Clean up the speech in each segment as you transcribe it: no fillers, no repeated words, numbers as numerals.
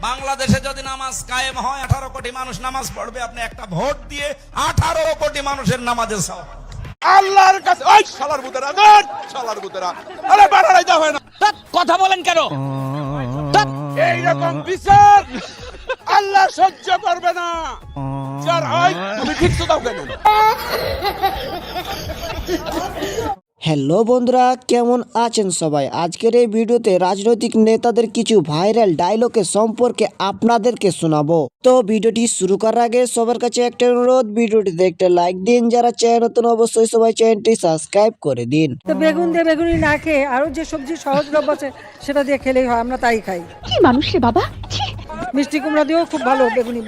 বাংলাদেশে যদি নামাজ কায়েম হয় 18 কোটি মানুষ নামাজ পড়বে, আপনি একটা ভোট দিয়ে 18 কোটি মানুষের নামাজের সওয়াব আল্লাহর কাছে। ওই শালার বুতেরা ধর, শালার বুতেরা, আরে বাড়াই দাও হয় না, কথা বলেন কেন? এই রকম বিচার আল্লাহ সহ্য করবে না। যার হয় তুমি ঠিক তো দাও কেন? হ্যালো বন্ধুরা, কেমন আছেন সবাই? আজকের এই ভিডিওতে রাজনৈতিক নেতাদের কিছু ভাইরাল ডায়লগের সম্পর্কে আপনাদেরকে শোনাবো। তো ভিডিওটি শুরু করার আগে সবার কাছে একটা অনুরোধ, ভিডিওটিতে একটা লাইক দিন, যারা চ্যানেল নতুন অবশ্যই সবাই চ্যানেলটি সাবস্ক্রাইব করে দিন। তো বেগুন দিয়ে বেগুনি না খেয়ে আরো যে সবজি সহজলভ্য আছে সেটা দিয়ে খেলেই হয়, আমরা তাই খাই। কি মানুষ রে বাবা! মিষ্টি কুমড়া দিয়েও খুব ভালো বেগুনি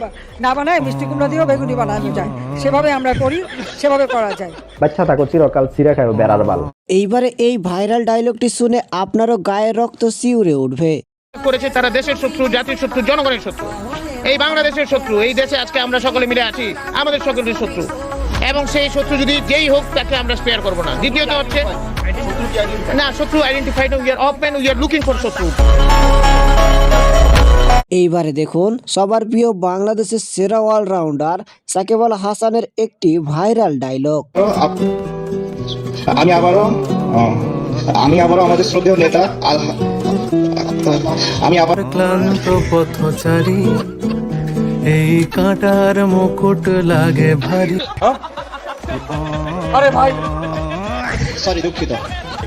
না বানায়, মিষ্টি কুমড়া দিয়েও বেগুনি বানানো যায়, সেভাবে আমরা করি, সেভাবে করা যায়। বাচ্চা থাকো চিরকাল চিরা খাও বেড়ার বাল। এইবারে এই ভাইরাল ডায়লগটি শুনে আপনারও গায়ের রক্ত শিউরে উঠবে। করেছে তারা দেশের শত্রু, জাতির শত্রু, জনগণের শত্রু, এই বাংলাদেশের শত্রু। এই দেশে আজকে আমরা সকলে মিলে আছি, আমাদের সকলের শত্রু, এবং সেই শত্রু যদি যেই হোক তাকে আমরা স্পেয়ার করব না। দ্বিতীয়ত হচ্ছে না, শত্রু identified, we are open, we are looking for শত্রু। এইবারে দেখুন সবার প্রিয় বাংলাদেশের সেরা অলরাউন্ডার সাকিব আল হাসানের একটি ভাইরাল ডায়লগ। আমি আবারও আমাদের শ্রদ্ধেয় নেতা আমি আবার ক্লান্ত পথচারী, এই কাঁটার মুকুট লাগে ভারী। আরে ভাই সরি, দুঃখিত।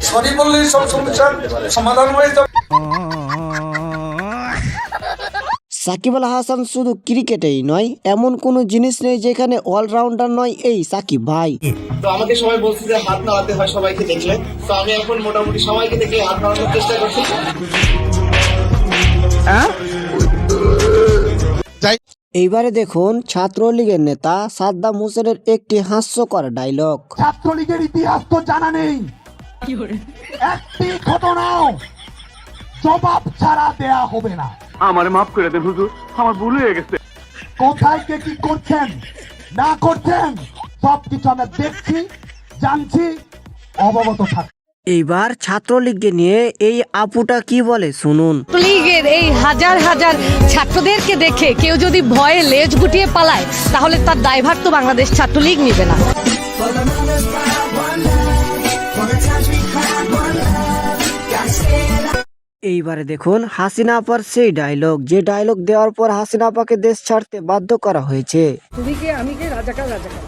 সরি বললেই সব সমস্যার সমাধান হয়ে যাবে। সাকিব আল হাসান শুধু ক্রিকেটেই নয়, এমন কোনো জিনিস নেই যেখানে অলরাউন্ডার নয় এই সাকিব ভাই। তো আমাকে সবাই বলছে যে হাত নাড়াতে হয় সবাইকে দেখলে, তো আমি এখন মোটামুটি সবাইকে দেখে হাত নাড়ানোর চেষ্টা করছি। এইবারে দেখুন ছাত্রলীগের নেতা সাদ্দাম হোসেনের একটি হাস্যকর ডায়লগ। ছাত্রলীগের ইতিহাস তো জানা নেই, একটি ঘটনাও জবাব ছাড়া দেয়া হবে না। আমার মাফ করে দেন হুজুর, আমার ভুল হয়ে গেছে। কোথায় কে কি করছেন না করছেন সবকিছু আমরা দেখছি, জানছি, অবগত থাকি। এইবার ছাত্রলীগকে নিয়ে এই আপুটা কি বলে শুনুন। লীগের এই হাজার হাজার ছাত্রদেরকে দেখে কেউ যদি ভয়ে লেজ গুটিয়ে পালায়, তাহলে তার দায়ভার তো বাংলাদেশ ছাত্রলীগ নিবে না। এইবারে দেখুন হাসিনা আপার সেই ডায়লগ, যে ডায়লগ দেওয়ার পর হাসিনা আপাকে দেশ ছাড়তে বাধ্য করা হয়েছে। তুমি কে আমি কে, রাজাকার রাজাকার,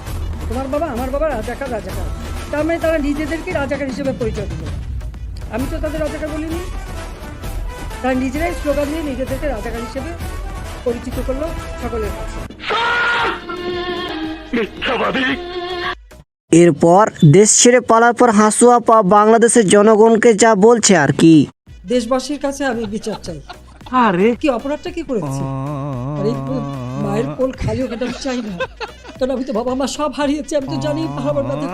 তোমার বাবা আমার বাবা রাজাকার রাজাকার, তার মানে তারা নিজেদেরকে রাজাকার হিসেবে পরিচয় দিল। আমি তো তাদের রাজাকার বলিনি, তারা নিজেরাই স্লোগান দিয়ে নিজেদেরকে রাজাকার হিসেবে পরিচিত করলো সকলের কাছে। এরপর দেশ ছেড়ে পালার পর হাসু আপা বাংলাদেশের জনগণকে যা বলছে আর কি। দেশবাসীর কাছে আমি বিচার চাই। আরে কি অপরাধটা কি করেছি? আরে মায়ের কোল খালি ওটা আমি চাই না, কারণ আমি তো বাবা মা সব হারিয়েছি, আমি তো জানি আমার বাবা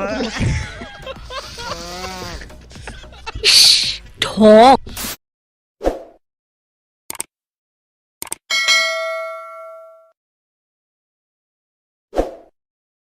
ঠক